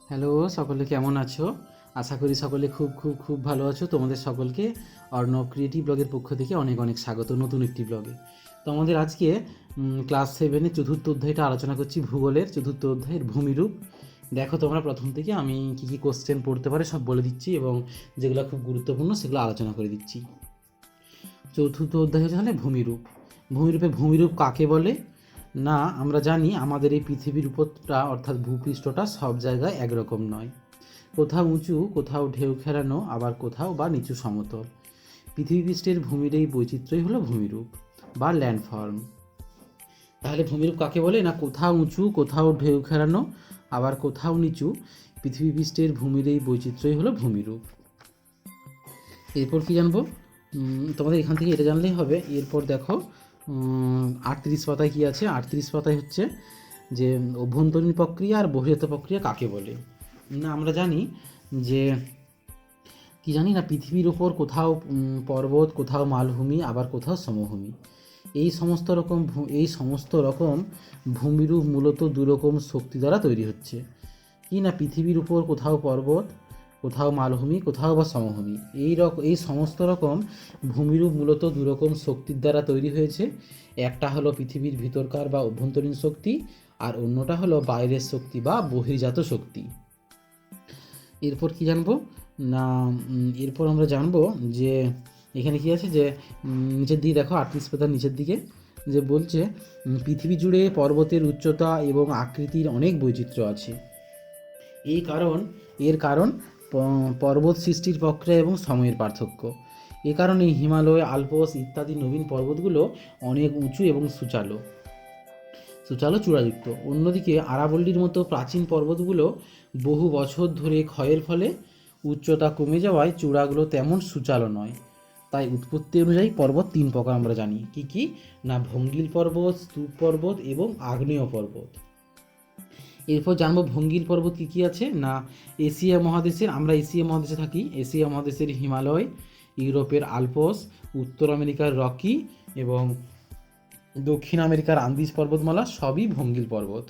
Hello, সকলে কেমন আছো? আশা করি সকলে খুব খুব খুব ভালো আছো। তোমাদের সকলকে অর্ণব ক্রিয়েটিভ ব্লগের পক্ষ থেকে অনেক অনেক স্বাগত নতুন একটি ব্লগে। তো আমাদের আজকে ক্লাস 7-এর চতুর্থ অধ্যায়টা আলোচনা করছি, ভূগোলের চতুর্থ অধ্যায়ের ভূমিরূপ। দেখো তোমরা প্রথম থেকে আমি কী কী কোশ্চেন পড়তে পারে সব বলে দিচ্ছি এবং যেগুলো খুব গুরুত্বপূর্ণ সেগুলো আলোচনা করে দিচ্ছি। চতুর্থ অধ্যায় হচ্ছে তাহলে ভূমিরূপ। ভূমিরূপ কাকে বলে? না, আমরা জানি আমাদের এই পৃথিবীর উপরটা অর্থাৎ ভূপৃষ্ঠটা সব জায়গায় একরকম নয়। কোথাও উঁচু, কোথাও ঢেউ খেলানো, আবার কোথাও বা নিচু সমতল। পৃথিবীপৃষ্ঠের ভূমির এই বৈচিত্র্যই হলো ভূমিরূপ বা ল্যান্ডফর্ম। তাহলে ভূমিরূপ কাকে বলে? না, কোথাও উঁচু, কোথাও ঢেউ খেলানো, আবার কোথাও নিচু। পৃথিবীপৃষ্ঠের ভূমির এই বৈচিত্র্যই হলো ভূমিরূপ। এরপর কি জানবো? তোমাদের এখান থেকে এটা জানলেই হবে। এরপর দেখো 38 পাতায় কী আছে। 38 পাতায় হচ্ছে যে অভ্যন্তরীণ প্রক্রিয়া আর বহিরাগত প্রক্রিয়া কাকে বলে। না, আমরা জানি যে কি জানি না, পৃথিবীর ওপর কোথাও পর্বত, কোথাও মালভূমি, আবার কোথাও সমভূমি। এই সমস্ত রকম ভূমিরূপ মূলত দুরকম শক্তি দ্বারা তৈরি হচ্ছে। কি না, পৃথিবীর উপর কোথাও পর্বত, কোথাও মালভূমি, কোথাও বা সমভূমি, এই সমস্ত রকম ভূমিরূপ মূলত দুরকম শক্তির দ্বারা তৈরি হয়েছে। একটা হলো পৃথিবীর ভিতরকার বা অভ্যন্তরীণ শক্তি, আর অন্যটা হলো বাইরের শক্তি বা বহির্জাত শক্তি। এরপর কি জানবো? না, এরপর আমরা জানবো যে এখানে কি আছে, যে নিচের দিকে দেখো 38 পাতার নিচের দিকে যে বলছে পৃথিবী জুড়ে পর্বতের উচ্চতা এবং আকৃতির অনেক বৈচিত্র্য আছে। এর কারণ পর্বত সৃষ্টির প্রক্রিয়া এবং সময়ের পার্থক্য। এ কারণে হিমালয়, আল্পস ইত্যাদি নবীন পর্বতগুলো অনেক উঁচু এবং সুচালো চূড়াযুক্ত। অন্যদিকে আরাবল্লীর মতো প্রাচীন পর্বতগুলো বহু বছর ধরে ক্ষয়ের ফলে উচ্চতা কমে যাওয়ায় চূড়াগুলো তেমন সুচালো নয়। তাই উৎপত্তি অনুযায়ী পর্বত 3 প্রকার আমরা জানি। কি কি? না, ভঙ্গিল পর্বত, স্তূপ পর্বত এবং আগ্নেয় পর্বত। এরপর জানবো ভঙ্গিল পর্বত কী কী আছে। না, আমরা এশিয়া মহাদেশে থাকি। এশিয়া মহাদেশের হিমালয়, ইউরোপের আল্পস, উত্তর আমেরিকার রকি এবং দক্ষিণ আমেরিকার আন্দিজ পর্বতমালা সবই ভঙ্গিল পর্বত।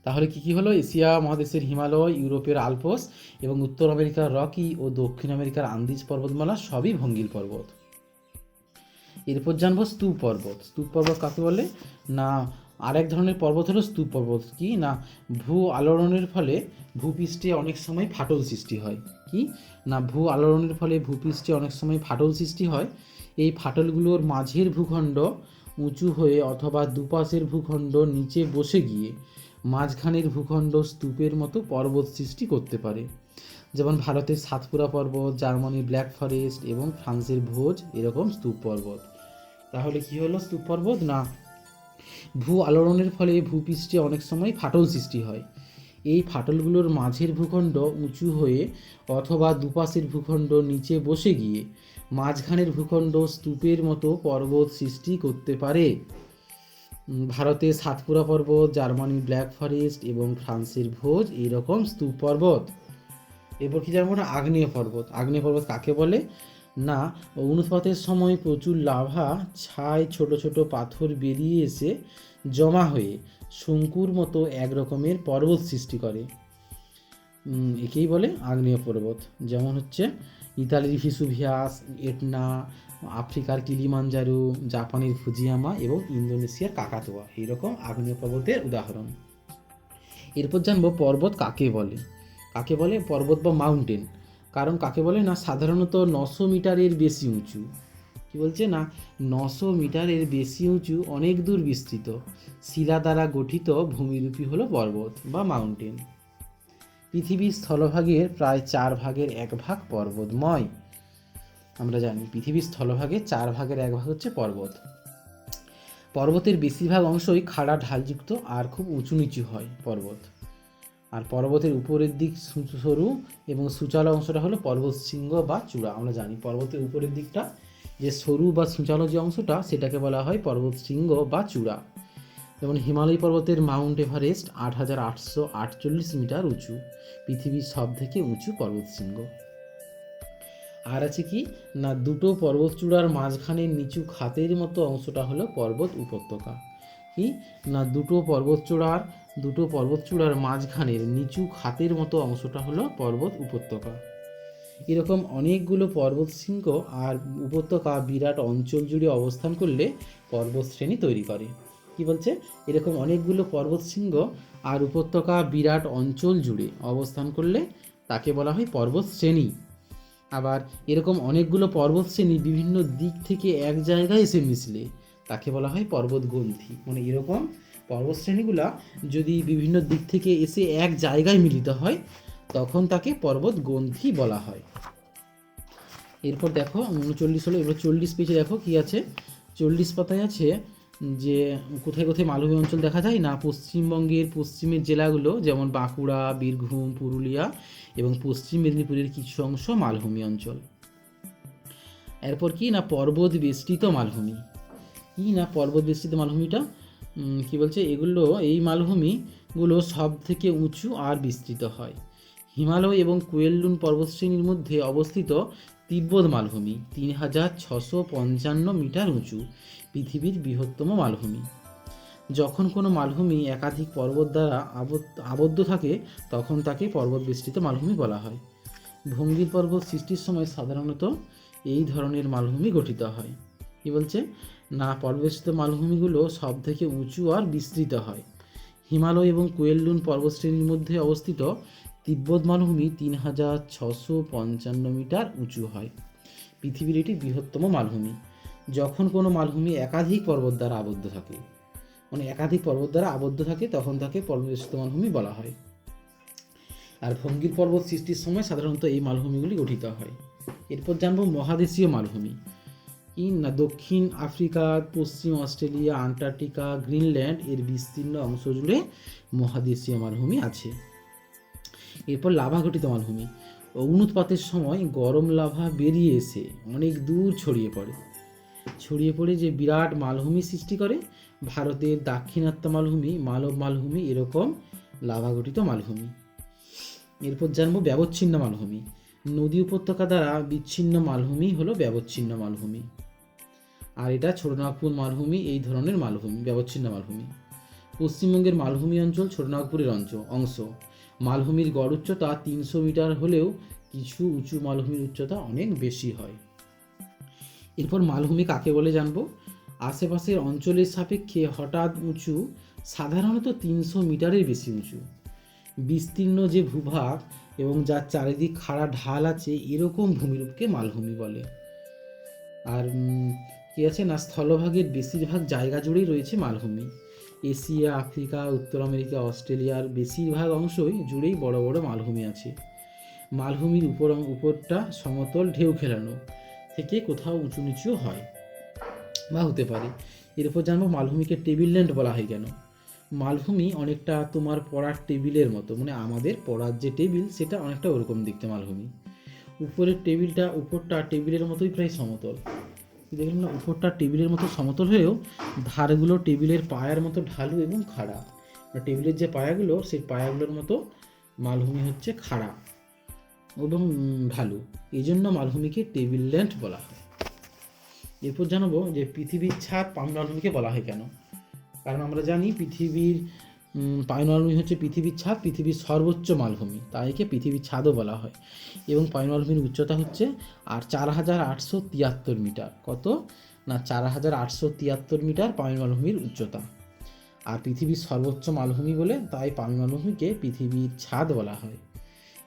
তাহলে কি কি হলো? এশিয়া মহাদেশের হিমালয়, ইউরোপের আল্পস এবং উত্তর আমেরিকার রকি ও দক্ষিণ আমেরিকার আন্দিজ পর্বতমালা সবই ভঙ্গিল পর্বত। এরপর জানবো স্তূপ পর্বত। স্তূপ পর্বত কাকে বলে? না, আরেক ধরনের পর্বত হলো স্তূপ পর্বত। কি না, ভূ আলোড়নের ফলে ভূপৃষ্ঠে অনেক সময় ফাটল সৃষ্টি হয়। কি না, ভূ আলোড়নের ফলে ভূপৃষ্ঠে অনেক সময় ফাটল সৃষ্টি হয়। এই ফাটলগুলোর মাঝের ভূখণ্ড উঁচু হয়ে অথবা দুপাশের ভূখণ্ড নিচে বসে গিয়ে মাঝখানের ভূখণ্ড স্তূপের মতো পর্বত সৃষ্টি করতে পারে। যেমন ভারতের সাতপুরা পর্বত, জার্মানির ব্ল্যাক ফরেস্ট এবং ফ্রান্সের ভোজ এরকম স্তূপ পর্বত। তাহলে কি হলো স্তূপ পর্বত? না, ভূ আলোড়নের ফলে ভূপৃষ্ঠে অনেক সময় ফাটল সৃষ্টি হয়। এই ফাটলগুলোর মাঝের ভূখণ্ড উঁচু হয়ে অথবা দুপাশের ভূখণ্ড নিচে বসে গিয়ে মাঝখানের ভূখণ্ড স্তূপের মতো পর্বত সৃষ্টি করতে পারে। ভারতের সাতপুরা পর্বত, জার্মানির ব্ল্যাক ফরেস্ট এবং ফ্রান্সের ভোজ এইরকম স্তূপ পর্বত। এরপর কি জানবো? না, আগ্নেয় পর্বত। আগ্নেয় পর্বত কাকে বলে? না, অনুৎপাতের সময় প্রচুর লাভা ছাই ছোট ছোট পাথর বেরিয়ে এসে জমা হয়ে শঙ্কুর মতো এক রকমের পর্বত সৃষ্টি করে। একেই বলে আগ্নেয় পর্বত। যেমন হচ্ছে ইতালির ভিসুভিয়াস, এটনা, আফ্রিকার কিলিমাঞ্জারো, জাপানের ফুজিয়ামা এবং ইন্দোনেশিয়ার কাকাতোয়া এইরকম আগ্নেয় পর্বতের উদাহরণ। এরপর জানবো পর্বত কাকে বলে। কাকে বলে পর্বত বা মাউন্টেন? কারণ কাকে বলে? না, সাধারণত 900 মিটারের বেশি উঁচু। কি বলছে? না, 900 মিটারের বেশি উঁচু, অনেক দূর বিস্তৃত শিলা দ্বারা গঠিত ভূমিরূপই হলো পর্বত বা মাউন্টেন। পৃথিবীর স্থলভাগের প্রায় 4 ভাগের 1 ভাগ পর্বতময়। আমরা জানি পৃথিবীর স্থলভাগের 4 ভাগের 1 ভাগ হচ্ছে পর্বত। পর্বতের বেশিরভাগ অংশই খাড়া ঢালযুক্ত আর খুব উঁচু নিচু হয় পর্বত। আর পর্বতের উপরের দিক সরু এবং সুচালো অংশটা হলো পর্বত শৃঙ্গ বা চূড়া। আমরা জানি পর্বতের উপরের দিকটা যে সরু বা সুচালো যে অংশটা সেটাকে বলা হয় পর্বত শৃঙ্গ বা চূড়া। যেমন হিমালয় পর্বতের মাউন্ট এভারেস্ট 8848 মিটার উঁচু, পৃথিবীর সব থেকে উঁচু পর্বত শৃঙ্গ। আর আছে কি না, দুটো পর্বত চূড়ার মাঝখানে নিচু খাতের মতো অংশটা হলো পর্বত উপত্যকা। কি না, দুটো পর্বত চূড়ার দুটো পর্বতচূড়ার মাঝখানের নিচু খাতের মতো অংশটা হলো পর্বত উপত্যকা। এরকম অনেকগুলো পর্বতশৃঙ্গ আর উপত্যকা বিরাট অঞ্চল জুড়ে অবস্থান করলে পর্বতশ্রেণী তৈরি করে। কি বলছে? এরকম অনেকগুলো পর্বতশৃঙ্গ আর উপত্যকা বিরাট অঞ্চল জুড়ে অবস্থান করলে তাকে বলা হয় পর্বতশ্রেণী। আবার এরকম অনেকগুলো পর্বতশ্রেণী বিভিন্ন দিক থেকে এক জায়গায় এসে মিশলে তাকে বলা হয় পর্বতগ্রন্থি। মানে এরকম পর্বতশ্রেণীগুলা যদি বিভিন্ন দিক থেকে এসে এক জায়গায় মিলিত হয় তখন তাকে পর্বতগ্রন্থি বলা হয়। এরপর দেখো 39 হলো, এবার 40 পেজে দেখো কি আছে। 40 পাতায় আছে যে কোথায় কোথায় মালভূমি অঞ্চল দেখা যায় না। পশ্চিমবঙ্গের পশ্চিমের জেলাগুলো যেমন বাঁকুড়া, বীরভূম, পুরুলিয়া এবং পশ্চিম মেদিনীপুরের কিছু অংশ মালভূমি অঞ্চল। এরপর কি না পর্বত বেষ্টিত মালভূমি। কি না পর্বত বেষ্টিত মালভূমিটা কি বলছে? এই মালভূমিগুলো সব থেকে উঁচু আর বিস্তৃত হয়। হিমালয় এবং কুয়েল্লুন পর্বতশ্রেণীর মধ্যে অবস্থিত তিব্বত মালভূমি 3655 মিটার উঁচু, পৃথিবীর বৃহত্তম মালভূমি। যখন কোনো মালভূমি একাধিক পর্বত দ্বারা আবদ্ধ থাকে তখন তাকে পর্বত বেষ্টিত মালভূমি বলা হয়। ভঙ্গির পর্বত সৃষ্টির সময় সাধারণত এই ধরনের মালভূমি গঠিত হয়। কি বলছে না পর্বতবেষ্টিত মালভূমিগুলো সব থেকে উঁচু আর বিস্তৃত হয়। হিমালয় এবং কুয়েল্লুন পর্বতশ্রেণীর মধ্যে অবস্থিত তিব্বত মালভূমি 3655 মিটার উঁচু হয়, পৃথিবীর এটি বৃহত্তম মালভূমি। যখন কোনো মালভূমি একাধিক পর্বত দ্বারা আবদ্ধ থাকে, মানে একাধিক পর্বত দ্বারা আবদ্ধ থাকে তখন তাকে পর্বতবেষ্টিত মালভূমি বলা হয়। আর ভঙ্গির পর্বত সৃষ্টির সময় সাধারণত এই মালভূমিগুলি গঠিত হয়। এরপর জানবো মহাদেশীয় মালভূমি। কি না দক্ষিণ আফ্রিকা, পশ্চিম অস্ট্রেলিয়া, আন্টার্কটিকা, গ্রিনল্যান্ড এর বিস্তীর্ণ অংশ জুড়ে মহাদেশীয় মালভূমি আছে। এরপর লাভা গঠিত মালভূমি। অগ্নুৎপাতের সময় গরম লাভা বেরিয়ে এসে অনেক দূর ছড়িয়ে পড়ে যে বিরাট মালভূমি সৃষ্টি করে। ভারতের দাক্ষিণাত্য মালভূমি, মালব মালভূমি এরকম লাভা গঠিত মালভূমি। এরপর জানবো ব্যবচ্ছিন্ন মালভূমি। নদী উপত্যকা দ্বারা বিচ্ছিন্ন মালভূমি হলো ব্যবচ্ছিন্ন মালভূমি। আর এটা ছোটনাগপুর মালভূমি এই ধরনের মালভূমি, ব্যবচ্ছিন্ন মালভূমি। পশ্চিমবঙ্গের মালভূমি অঞ্চল ছোটনাগপুরের অংশ। মালভূমির গড় উচ্চতা 300 মিটার হলেও কিছু উঁচু মালভূমির উচ্চতা অনেক বেশি হয়। এরপর মালভূমি কাকে বলে জানবো। আশেপাশের অঞ্চলের সাপেক্ষে হঠাৎ উঁচু, সাধারণত 300 মিটারের বেশি উঁচু, বিস্তীর্ণ যে ভূভাগ এবং যার চারিদিক খাড়া ঢাল আছে এরকম ভূমিরূপকে মালভূমি বলে। আর কি আছে না স্থলভাগের বেশিরভাগ জায়গা জুড়েই রয়েছে মালভূমি। এশিয়া, আফ্রিকা, উত্তর আমেরিকা, অস্ট্রেলিয়ার বেশিরভাগ অংশই জুড়েই বড় বড় মালভূমি আছে। মালভূমির উপরটা সমতল ঢেউ খেলানো থেকে কোথাও উঁচু নিচু হয় বা হতে পারে। এরপর জানবো মালভূমিকে টেবিল ল্যান্ড বলা হয় কেন। মালভূমি অনেকটা তোমার পড়ার টেবিলের মতো, মানে আমাদের পড়ার যে টেবিল সেটা অনেকটা ওরকম দেখতে মালভূমি। উপরটা টেবিলের মতোই প্রায় সমতল। দেখলাম না উপরটা টেবিলের মতো সমতল হলেও ধারগুলো টেবিলের পায়ার মতো ঢালু এবং খাড়া। টেবিলের যে পায়াগুলো সেই পায়াগুলোর মতো মালভূমি হচ্ছে খাড়া এবং ঢালু, এই জন্য মালভূমিকে টেবিল ল্যান্ড বলা হয়। এরপর জানাবো যে পৃথিবীর ছাদ পাইন মালভূমিকে বলা হয় কেন। কারণ আমরা জানি পৃথিবীর পাইন মালভূমি হচ্ছে পৃথিবীর ছাদ, পৃথিবীর সর্বোচ্চ মালভূমি, তাই একে পৃথিবীর ছাদও বলা হয়। এবং পাইন মালভূমির উচ্চতা হচ্ছে 4873 মিটার। কত না 4873 মিটার পাইন মালভূমির উচ্চতা। আর পৃথিবীর সর্বোচ্চ মালভূমি বলে তাই পাইন মালভূমিকে পৃথিবীর ছাদ বলা হয়।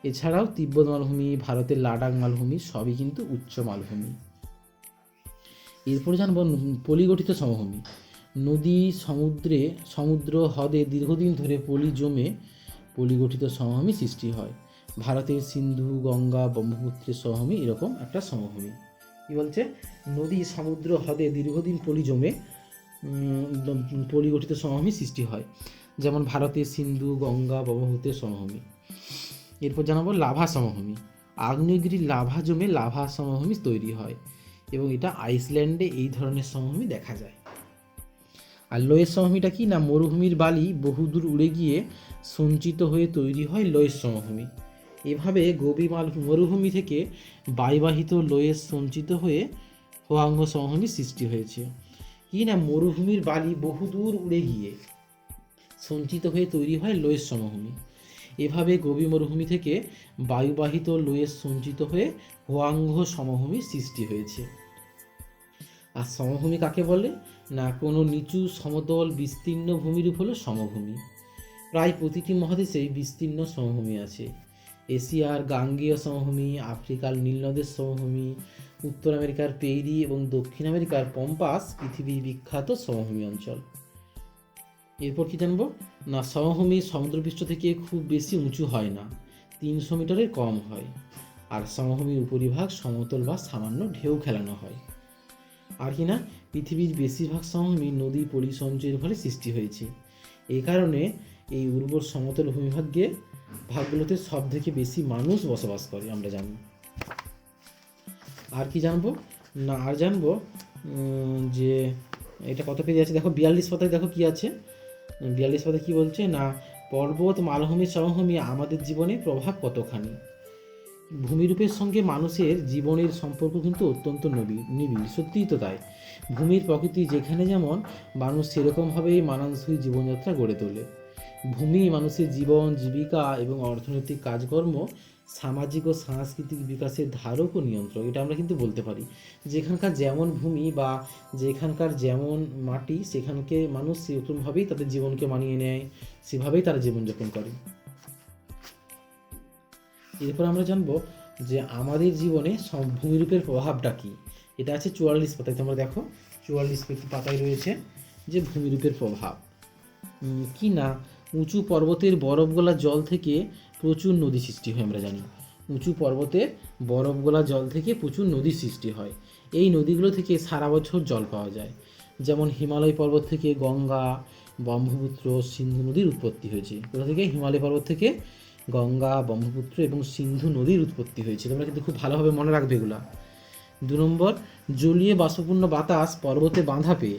এছাড়াও তিব্বত মালভূমি, ভারতের লাদাখ মালভূমি সবই কিন্তু উচ্চ মালভূমি। এরপরে জানবো পলিগঠিত সমভূমি। নদী, সমুদ্র হ্রদে দীর্ঘদিন ধরে পলি জমে পলিগঠিত সমভূমি সৃষ্টি হয়। ভারতের সিন্ধু, গঙ্গা, ব্রহ্মপুত্রের সমভূমি এরকম একটা সমভূমি। কি বলছে? নদী, সমুদ্র, হ্রদে দীর্ঘদিন পলি জমে পলিগঠিত সমভূমি সৃষ্টি হয়, যেমন ভারতের সিন্ধু, গঙ্গা, ব্রহ্মপুত্রের সমভূমি। এরপর জানাবো লাভা সমভূমি। আগ্নেয়গিরির লাভা জমে লাভা সমভূমি তৈরি হয় এবং এটা আইসল্যান্ডে এই ধরনের সমভূমি দেখা যায়। আর লোয়ের সমভূমিটা কি না মরুভূমির বালি বহুদূর উড়ে গিয়ে সঞ্চিত হয়ে তৈরি হয় লোয়ের সমভূমি। এভাবে গভীর মরুভূমি থেকে বায়ুবাহিত লোয়ের সঞ্চিত হয়ে হোয়াংহ সমভূমি সৃষ্টি হয়েছে। কি না মরুভূমির বালি বহুদূর উড়ে গিয়ে সঞ্চিত হয়ে তৈরি হয় লোয়েস সমভূমি। এভাবে গোবি মরুভূমি থেকে বায়ুবাহিত লোয়েস সঞ্চিত হয়ে হোয়াংহো সমভূমির সৃষ্টি হয়েছে। আর সমভূমি কাকে বলে? না কোনো নিচু সমতল বিস্তীর্ণ ভূমিরূপ হলো সমভূমি। প্রায় প্রতিটি মহাদেশেই বিস্তীর্ণ সমভূমি আছে। এশিয়ার গাঙ্গেয় সমভূমি, আফ্রিকার নীলনদের সমভূমি, উত্তর আমেরিকার পেইরি এবং দক্ষিণ আমেরিকার পম্পাস পৃথিবীর বিখ্যাত সমভূমি অঞ্চল। এরপর কি জানবো? না সমভূমি সমুদ্রপৃষ্ঠ থেকে খুব বেশি উঁচু হয় না, 300 মিটারের কম হয়। আর সমভূমির উপরিভাগ সমতল বা সামান্য ঢেউ খেলানো হয়। আর কি না পৃথিবীর বেশিরভাগ সমভূমি নদী পলিসঞ্চয়ের ফলে সৃষ্টি হয়েছে। এই কারণে এই উর্বর সমতল ভাগগুলোতে সব থেকে বেশি মানুষ বসবাস করে, আমরা জানি। আর কি জানবো? না আর জানবো যে এটা কত পেজে আছে দেখো, 42 পাতায় দেখো কি আছে। 42 পাতায় কি বলছে? না পর্বত মালভূমি সমভূমি আমাদের জীবনে প্রভাব কতখানি। ভূমিরূপের সঙ্গে মানুষের জীবনের সম্পর্ক কিন্তু অত্যন্ত নিবিড়, সত্যিই তো তাই। ভূমির প্রকৃতি যেখানে যেমন, মানুষ সেরকমভাবেই মানানসই জীবনযাত্রা গড়ে তোলে। ভূমি মানুষের জীবন, জীবিকা এবং অর্থনৈতিক কাজকর্ম, সামাজিক ও সাংস্কৃতিক বিকাশের ধারক ও নিয়ন্ত্রক, এটা আমরা কিন্তু বলতে পারি। যেখানকার যেমন ভূমি বা যেখানকার যেমন মাটি, সেখানকে মানুষ সেরকমভাবেই তাদের জীবনকে মানিয়ে নেয়, সেভাবেই তারা জীবনযাপন করে। এরপর আমরা জানবো যে আমাদের জীবনে ভূমিরূপের প্রভাবটা কী। এটা আছে 44 পাতায়, তোমরা দেখো 44 পাতায় রয়েছে যে ভূমিরূপের প্রভাব কি না উঁচু পর্বতের বরফ গলা জল থেকে প্রচুর নদী সৃষ্টি হয়, আমরা জানি। উঁচু পর্বতের বরফ গলা জল থেকে প্রচুর নদী সৃষ্টি হয়। এই নদীগুলো থেকে সারা বছর জল পাওয়া যায়। যেমন হিমালয় পর্বত থেকে গঙ্গা, ব্রহ্মপুত্র, সিন্ধু নদীর উৎপত্তি হয়েছে। কোথা থেকে? হিমালয় পর্বত থেকে গঙ্গা, ব্রহ্মপুত্র এবং সিন্ধু নদীর উৎপত্তি হয়েছে। তোমরা কিন্তু খুব ভালোভাবে মনে রাখবে এগুলা। 2 নম্বর, জলীয় বাষ্পপূর্ণ বাতাস পর্বতে বাঁধা পেয়ে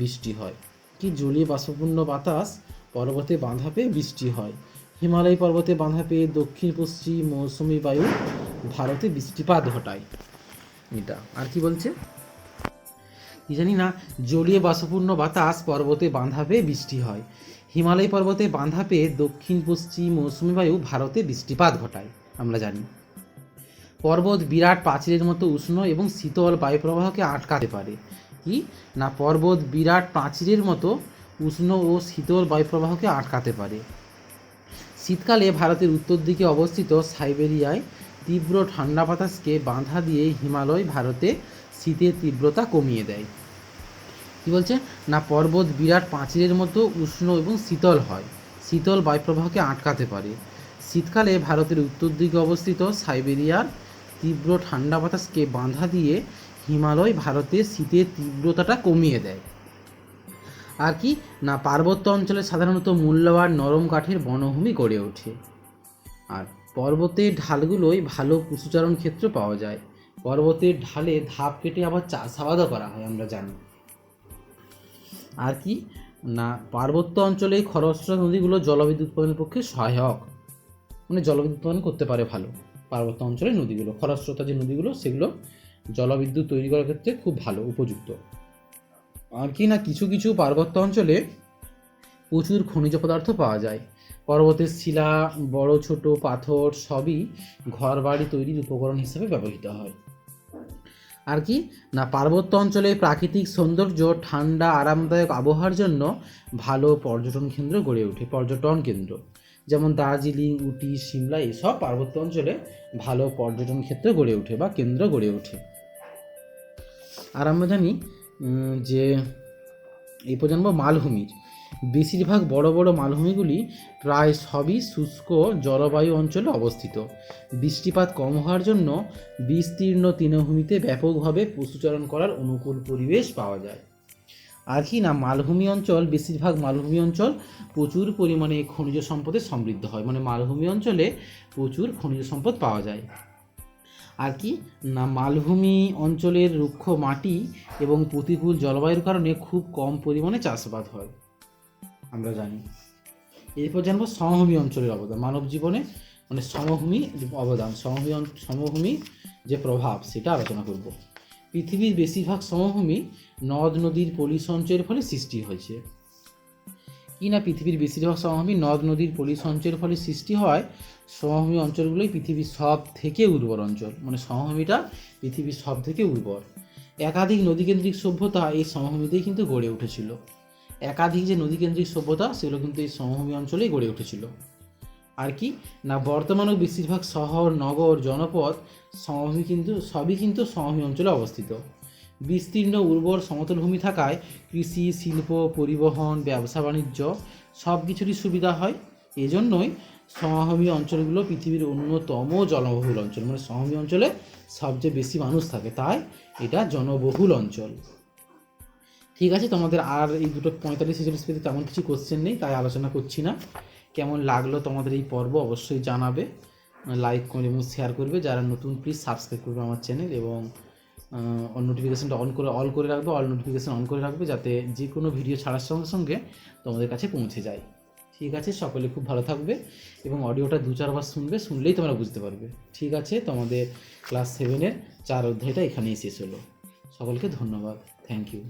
বৃষ্টি হয়। কি জলীয় বাষ্পপূর্ণ বাতাস পর্বতে বাঁধা পেয়ে বৃষ্টি হয়। হিমালয় পর্বতে বাঁধা পেয়ে দক্ষিণ পশ্চিম মৌসুমী বায়ু ভারতে বৃষ্টিপাত ঘটায়। এটা আর কি বলছে কি জানি না, জলীয় বাষ্পপূর্ণ বাতাস পর্বতে বাঁধা পেয়ে বৃষ্টি হয়। হিমালয় পর্বতে বাঁধা পেয়ে দক্ষিণ পশ্চিম মৌসুমী বায়ু ভারতে বৃষ্টিপাত ঘটায়, আমরা জানি। পর্বত বিরাট প্রাচীরের মতো উষ্ণ এবং শীতল বায়ুপ্রবাহকে আটকাতে পারে। কি না পর্বত বিরাট প্রাচীরের মতো উষ্ণ ও শীতল বায়ুপ্রবাহকে আটকাতে পারে। শীতকালে ভারতের উত্তর দিকে অবস্থিত সাইবেরিয়ায় তীব্র ঠান্ডা বাতাসকে বাধা দিয়ে হিমালয় ভারতে শীতের তীব্রতা কমিয়ে দেয়। কি বলছে? না পর্বত বিরাট প্রাচীরের মতো উষ্ণ এবং শীতল হয়, শীতল বায়ুপ্রবাহকে আটকাতে পারে। শীতকালে ভারতের উত্তর দিকে অবস্থিত সাইবেরিয়ার তীব্র ঠান্ডা বাতাসকে বাধা দিয়ে হিমালয় ভারতে শীতের তীব্রতাটা কমিয়ে দেয়। আর কি না পার্বত্য অঞ্চলে সাধারণত মূল্যবান নরম কাঠের বনভূমি গড়ে ওঠে। আর পর্বতের ঢালগুলোই ভালো পশুচারণ ক্ষেত্র পাওয়া যায়। পর্বতের ঢালে ধাপ কেটে আবার চাষাবাদও করা হয়, আমরা জানি। আর কি না পার্বত্য অঞ্চলে খরস্রোতা নদীগুলো জলবিদ্যুৎ উৎপাদনের পক্ষে সহায়ক, মানে জলবিদ্যুৎ উৎপাদন করতে পারে ভালো। পার্বত্য অঞ্চলের নদীগুলো, খরস্রোতা যে নদীগুলো, সেগুলো জলবিদ্যুৎ তৈরি করার ক্ষেত্রে খুব ভালো, উপযুক্ত। আর কি না কিছু কিছু পার্বত্য অঞ্চলে প্রচুর খনিজ পদার্থ পাওয়া যায়। পর্বতের শিলা, বড় ছোট পাথর সবই ঘর বাড়ি তৈরির উপকরণ হিসেবে ব্যবহৃত হয়। আর কি না পার্বত্য অঞ্চলে প্রাকৃতিক সৌন্দর্য, ঠান্ডা আরামদায়ক আবহাওয়ার জন্য ভালো পর্যটন কেন্দ্র গড়ে ওঠে। পর্যটন কেন্দ্র যেমন দার্জিলিং, উটি, সিমলা, এসব পার্বত্য অঞ্চলে ভালো পর্যটন ক্ষেত্র গড়ে ওঠে বা কেন্দ্র গড়ে ওঠে। আর আমরা জানি যে এই পর্যন্ত মালভূমির বেশিরভাগ বড় বড় মালভূমিগুলি প্রায় সবই শুষ্ক জলবায়ু অঞ্চলে অবস্থিত। বৃষ্টিপাত কম হওয়ার জন্য বিস্তীর্ণ তৃণভূমিতে ব্যাপকভাবে পশুচারণ করার অনুকূল পরিবেশ পাওয়া যায়। আর কি না মালভূমি অঞ্চল, বেশিরভাগ মালভূমি অঞ্চল প্রচুর পরিমাণে খনিজ সম্পদে সমৃদ্ধ হয়, মানে মালভূমি অঞ্চলে প্রচুর খনিজ সম্পদ পাওয়া যায়। আর কি না মালভূমি অঞ্চলের রুক্ষ মাটি এবং প্রতিকূল জলবায়ুর কারণে খুব কম পরিমাণে চাষাবাদ হয়, আমরা জানি। এরপর জানবো সমভূমি অঞ্চলের অবদান মানব জীবনে, মানে সমভূমি অবদান, সমভূমি যে প্রভাব সেটা আলোচনা করব। পৃথিবীর বেশিরভাগ সমভূমি নদ নদীর পলি সঞ্চয়ের ফলে সৃষ্টি হয়েছে। কি না পৃথিবীর বেশিরভাগ সমভূমি নদ নদীর পলিসঞ্চয়ের ফলে সৃষ্টি হয়। সমভূমি অঞ্চলগুলোই পৃথিবীর সব থেকে উর্বর অঞ্চল, মানে সমভূমিটা পৃথিবীর সব থেকে উর্বর। একাধিক নদীকেন্দ্রিক সভ্যতা এই সমভূমিতেই কিন্তু গড়ে উঠেছিল। একাধিক যে নদীকেন্দ্রিক সভ্যতা সেগুলো কিন্তু এই সমভূমি অঞ্চলেই গড়ে উঠেছিল। আর কি না বর্তমানেও বেশিরভাগ শহর নগর জনপদ সমভূমি কিন্তু সবই কিন্তু সমভূমি অঞ্চলে অবস্থিত। বিস্তীর্ণ উর্বর সমতল ভূমি থাকায় কৃষি শিল্প পরিবহন ব্যবসা বাণিজ্য সব কিছুরই সুবিধা হয়। এজন্যই সমভূমি অঞ্চলগুলো পৃথিবীর অন্যতম জনবহুল অঞ্চল, মানে সমভূমি অঞ্চলে সবচেয়ে বেশি মানুষ থাকে, তাই এটা জনবহুল অঞ্চল। ঠিক আছে, তোমাদের আর এই দুটো 45-46 পেজে তেমন কিছু কোশ্চেন নেই, তাই আলোচনা করছি না। কেমন লাগলো তোমাদের এই পর্ব অবশ্যই জানাবে, লাইক করে এবং শেয়ার করবে। যারা নতুন প্লিজ সাবস্ক্রাইব করবে আমার চ্যানেল, এবং নোটিফিকেশানটা অল করে রাখবে, অল নোটিফিকেশান অন করে রাখবে, যাতে যে কোনো ভিডিও ছাড়ার সঙ্গে সঙ্গে তোমাদের কাছে পৌঁছে যায়। ঠিক আছে, সকলে খুব ভালো থাকবে এবং অডিওটা 2-4 বার শুনলেই তোমরা বুঝতে পারবে। ঠিক আছে, তোমাদের ক্লাস 7-এর 4 অধ্যায়টা এখানেই শেষ হলো। সকলকে ধন্যবাদ, থ্যাংক ইউ।